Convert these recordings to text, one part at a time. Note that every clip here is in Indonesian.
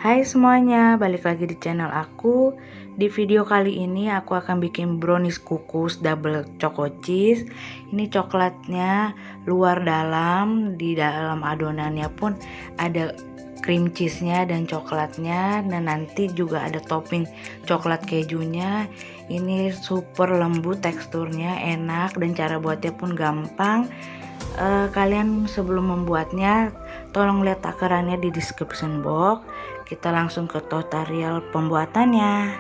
Hai semuanya, balik lagi di channel aku. Di video kali ini aku akan bikin brownies kukus double choco cheese. Ini coklatnya luar dalam, di dalam adonannya pun ada cream cheese-nya dan coklatnya, dan nanti juga ada topping coklat kejunya. Ini super lembut teksturnya, enak, dan cara buatnya pun gampang. Kalian sebelum membuatnya tolong lihat takarannya di description box. Kita langsung ke tutorial pembuatannya.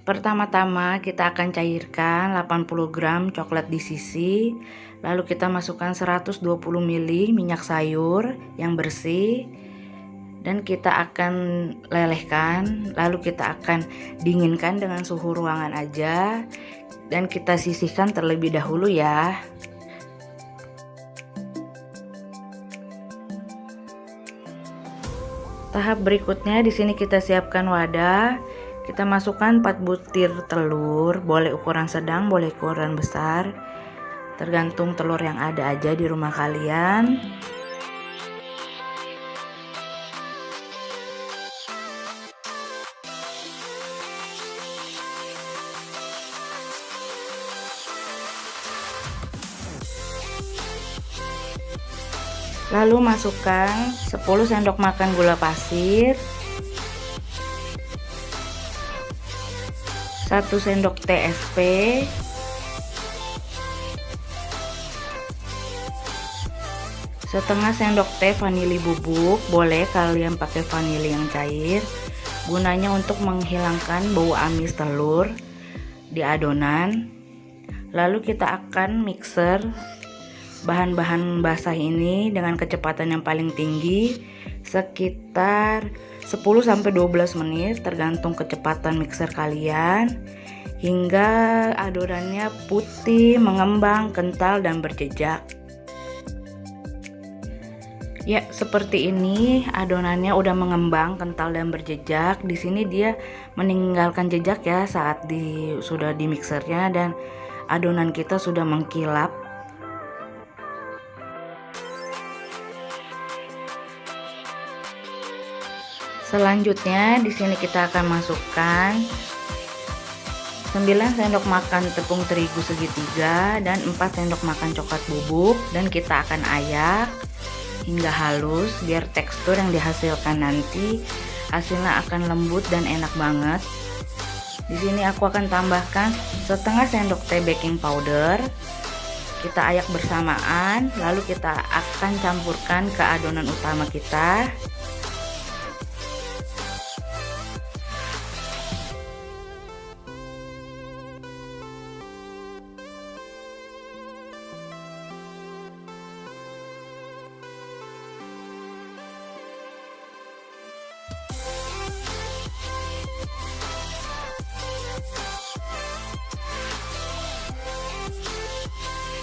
Pertama-tama kita akan cairkan 80 gram coklat di sisi, lalu kita masukkan 120 ml minyak sayur yang bersih, dan kita akan lelehkan, lalu kita akan dinginkan dengan suhu ruangan aja, dan kita sisihkan terlebih dahulu ya. Tahap berikutnya di sini kita siapkan wadah. Kita masukkan 4 butir telur, boleh ukuran sedang, boleh ukuran besar, tergantung telur yang ada aja di rumah kalian. Lalu masukkan 10 sendok makan gula pasir, 1 sendok TSP, 1/2 sendok teh vanili bubuk, boleh kalian pakai vanili yang cair, gunanya untuk menghilangkan bau amis telur di adonan. Lalu kita akan mixer bahan-bahan basah ini dengan kecepatan yang paling tinggi sekitar 10-12 menit tergantung kecepatan mixer kalian, hingga adonannya putih, mengembang, kental, dan berjejak. Ya, seperti ini adonannya udah mengembang, kental, dan berjejak. Di sini dia meninggalkan jejak ya saat sudah di mixernya, dan adonan kita sudah mengkilap. Selanjutnya di sini kita akan masukkan 9 sendok makan tepung terigu segitiga dan 4 sendok makan coklat bubuk, dan kita akan ayak hingga halus biar tekstur yang dihasilkan nanti hasilnya akan lembut dan enak banget. Di sini aku akan tambahkan 1/2 sendok teh baking powder. Kita ayak bersamaan, lalu kita akan campurkan ke adonan utama kita.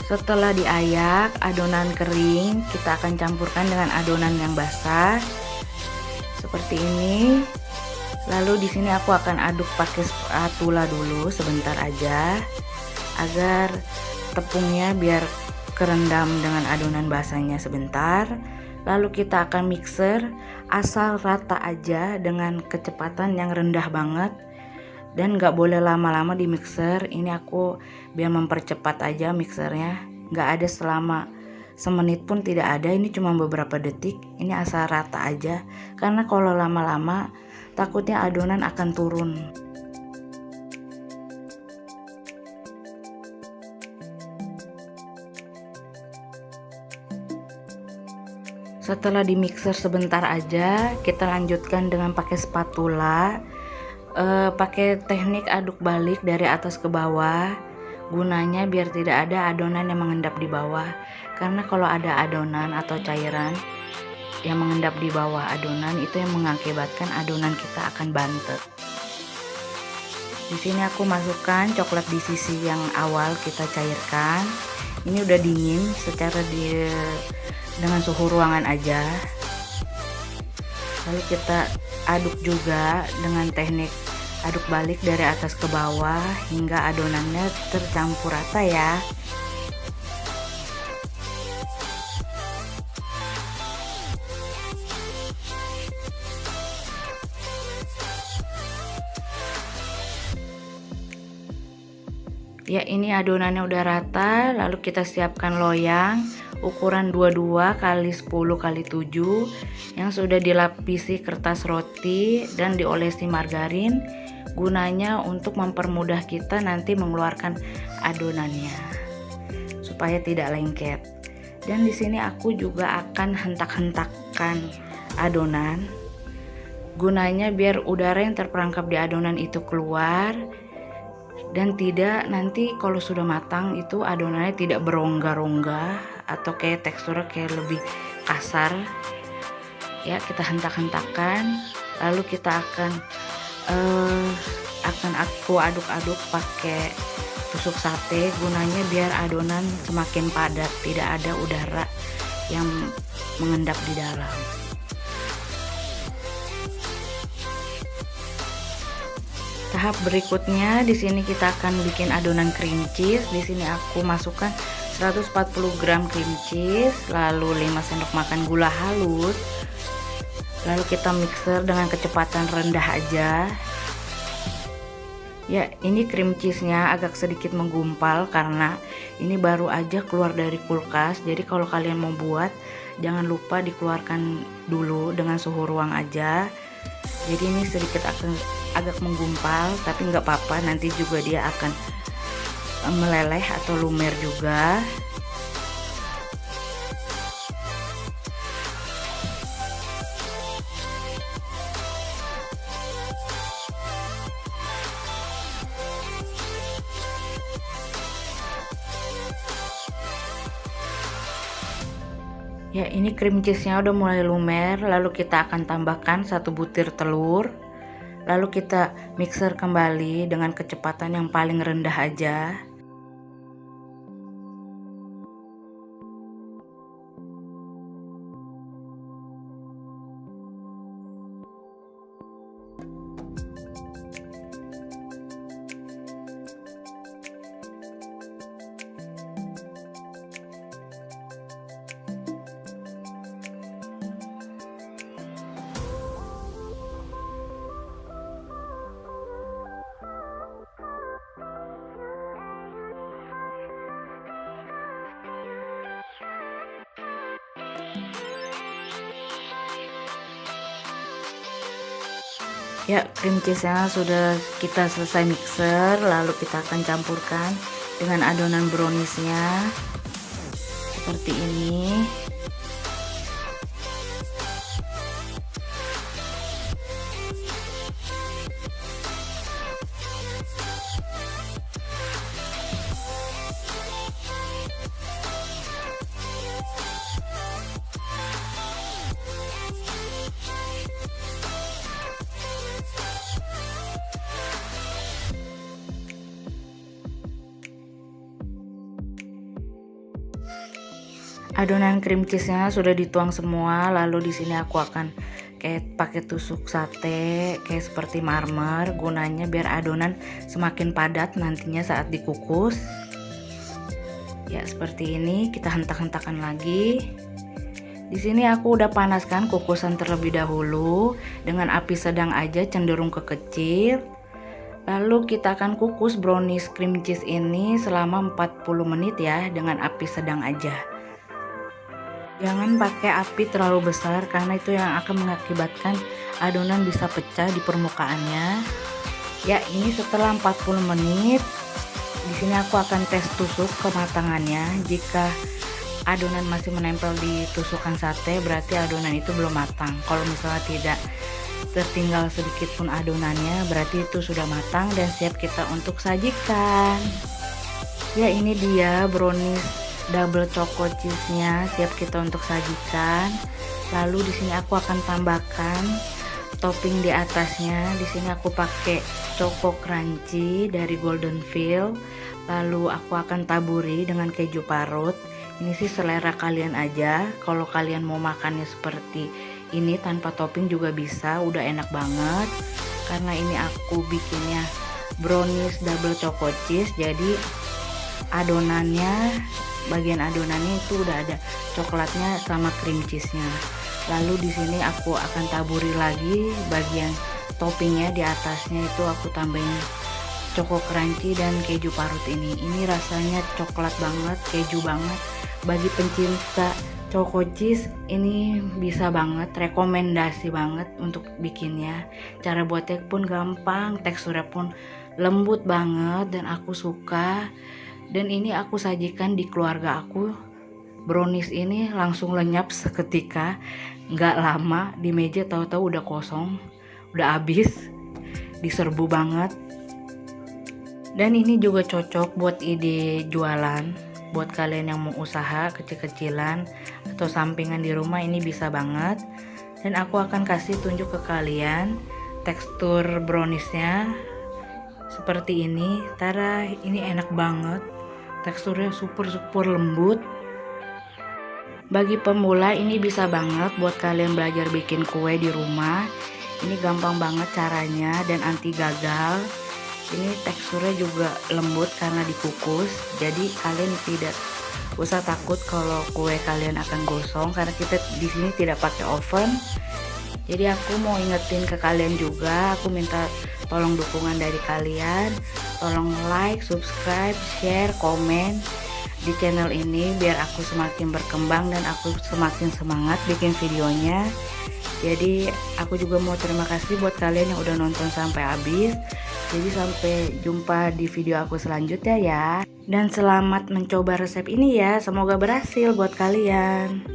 Setelah diayak adonan kering, kita akan campurkan dengan adonan yang basah seperti ini. Lalu di sini aku akan aduk pakai spatula dulu sebentar aja agar tepungnya biar kerendam dengan adonan basahnya sebentar. Lalu kita akan mixer asal rata aja dengan kecepatan yang rendah banget, dan gak boleh lama-lama di mixer. Ini aku biar mempercepat aja mixernya, gak ada selama semenit pun tidak ada, ini cuma beberapa detik. Ini asal rata aja, karena kalau lama-lama takutnya adonan akan turun. Setelah di mixer sebentar aja, kita lanjutkan dengan pakai spatula. Pakai teknik aduk balik dari atas ke bawah, gunanya biar tidak ada adonan yang mengendap di bawah, karena kalau ada adonan atau cairan yang mengendap di bawah adonan itu yang mengakibatkan adonan kita akan bantet. Di sini aku masukkan coklat di sisi yang awal kita cairkan. Ini udah dingin secara dengan suhu ruangan aja. Lalu kita aduk juga dengan teknik aduk balik dari atas ke bawah hingga adonannya tercampur rata ya. Ya, ini adonannya udah rata, lalu kita siapkan loyang ukuran 22 x 10 x 7 yang sudah dilapisi kertas roti dan diolesi margarin, gunanya untuk mempermudah kita nanti mengeluarkan adonannya supaya tidak lengket. Dan di sini aku juga akan hentak-hentakkan adonan, gunanya biar udara yang terperangkap di adonan itu keluar dan tidak nanti kalau sudah matang itu adonannya tidak berongga-rongga atau kayak teksturnya kayak lebih kasar ya. Kita hentak-hentakan, lalu kita akan aku aduk-aduk pakai tusuk sate, gunanya biar adonan semakin padat, tidak ada udara yang mengendap di dalam. Tahap berikutnya di sini kita akan bikin adonan cream cheese. Di sini aku masukkan 140 gram cream cheese, lalu 5 sendok makan gula halus. Lalu kita mixer dengan kecepatan rendah aja. Ya, ini cream cheese-nya agak sedikit menggumpal karena ini baru aja keluar dari kulkas. Jadi kalau kalian mau buat, jangan lupa dikeluarkan dulu dengan suhu ruang aja. Jadi ini sedikit agak menggumpal, tapi nggak apa-apa, nanti juga dia akan meleleh atau lumer juga. Ya, ini cream cheese-nya udah mulai lumer, lalu kita akan tambahkan 1 butir telur. Lalu kita mixer kembali dengan kecepatan yang paling rendah aja. Ya, cream cheese-nya sudah kita selesai mixer, lalu kita akan campurkan dengan adonan brownies-nya seperti ini. Adonan cream cheese-nya sudah dituang semua, lalu di sini aku akan kayak pakai tusuk sate kayak seperti marmer, gunanya biar adonan semakin padat nantinya saat dikukus. Ya, seperti ini kita hentak-hentakan lagi. Di sini aku udah panaskan kukusan terlebih dahulu dengan api sedang aja, cenderung ke kecil. Lalu kita akan kukus brownies cream cheese ini selama 40 menit ya dengan api sedang aja. Jangan pakai api terlalu besar karena itu yang akan mengakibatkan adonan bisa pecah di permukaannya. Ya, ini setelah 40 menit. Di sini aku akan tes tusuk kematangannya. Jika adonan masih menempel di tusukan sate, berarti adonan itu belum matang. Kalau misalnya tidak tertinggal sedikit pun adonannya, berarti itu sudah matang dan siap kita untuk sajikan. Ya, ini dia brownies double choco cheese-nya siap kita untuk sajikan. Lalu di sini aku akan tambahkan topping di atasnya. Di sini aku pakai choco crunchy dari Golden Field. Lalu aku akan taburi dengan keju parut. Ini sih selera kalian aja. Kalau kalian mau makannya seperti Ini tanpa topping juga bisa, udah enak banget. Karena ini aku bikinnya brownies double choco cheese, jadi adonannya, bagian adonannya itu udah ada coklatnya sama cream cheese-nya. Lalu di sini aku akan taburi lagi bagian toppingnya, di atasnya itu aku tambahin choco crunchy dan keju parut ini. Ini rasanya coklat banget, keju banget. Bagi pencinta choco cheese ini bisa banget, rekomendasi banget untuk bikinnya. Cara buatnya pun gampang, teksturnya pun lembut banget dan aku suka. Dan ini aku sajikan di keluarga aku. Brownies ini langsung lenyap seketika, nggak lama di meja, tahu-tahu udah kosong, udah habis, diserbu banget. Dan ini juga cocok buat ide jualan, buat kalian yang mau usaha kecil-kecilan atau sampingan di rumah, ini bisa banget. Dan aku akan kasih tunjuk ke kalian tekstur browniesnya seperti ini. Tara, ini enak banget, teksturnya super lembut. Bagi pemula ini bisa banget buat kalian belajar bikin kue di rumah. Ini gampang banget caranya dan anti gagal. Ini teksturnya juga lembut karena dikukus, jadi kalian tidak usah takut kalau kue kalian akan gosong karena kita di sini tidak pakai oven. Jadi aku mau ingetin ke kalian juga, aku minta tolong dukungan dari kalian, tolong like, subscribe, share, komen di channel ini biar aku semakin berkembang dan aku semakin semangat bikin videonya. Jadi aku juga mau terima kasih buat kalian yang udah nonton sampai habis. Jadi sampai jumpa di video aku selanjutnya ya. Dan selamat mencoba resep ini ya. Semoga berhasil buat kalian.